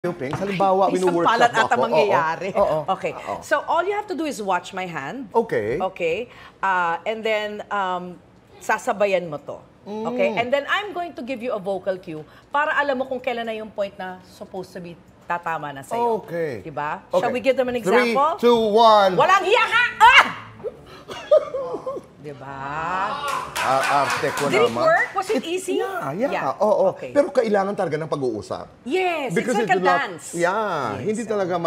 Yung Peng, halimbawa, Isang wino-workshop palat mo ata ako. mangyayari. Oo. Okay. So, all you have to do is watch my hand. Okay. Okay? And then, sasabayan mo to. Okay? And then, I'm going to give you a vocal cue para alam mo kung kailan na yung point na supposed to be tatama na sa'yo. Okay. Diba? Okay. Shall we give them an example? 3, 2, 1. Walang hiya ka! Ah! Diba? Arte ko Did it naman. work? Was it easy? Yeah. Oo. Okay. Pero kailangan talaga ng pag-uusap. Yes, Because it's like it a will not- dance. Yeah. Yes, Hindi talaga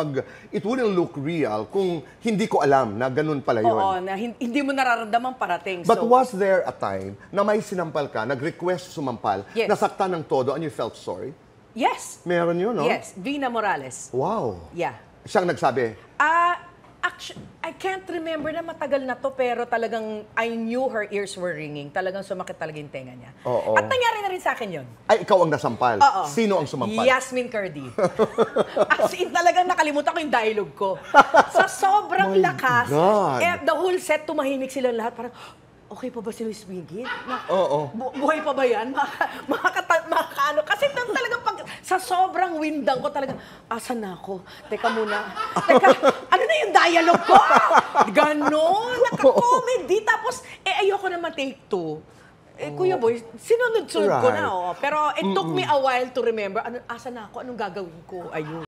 it wouldn't look real kung hindi ko alam na ganun pala yun. Oo, na hindi mo nararamdaman parating. But So, was there a time na may sinampal ka, nag-request sumampal, Yes. nasaktan ng todo and you felt sorry? yes. Meron yun, no? Yes, Vina Morales. Wow. Yeah. Siyang nagsabi, Actually, I can't remember na matagal na to, pero talagang I knew her ears were ringing. Talagang sumakit talaga yung tenga niya. Oo. At nangyari na rin sa akin yun. ay, ikaw ang nasampal. Oo. Sino ang sumampal? Yasmin Curdy. As in, talagang nakalimutan ko yung dialogue ko. Sa sobrang My lakas, God. the whole set, tumahimik silang lahat. Parang, okay pa ba si Luis Miguel? Oo. Buhay pa ba yan? Makakaano? Kasi talagang sa sobrang windang ko talagang, asan na ako? Teka muna. Teka, ano na yung dialogue ko? Ganon, naka-comedy. Tapos, ayoko naman take 2. Kuya Boy, sinunod-sunod ko na. Right. Pero it took me a while to remember, asan na ako? Anong gagawin ko? Ayun.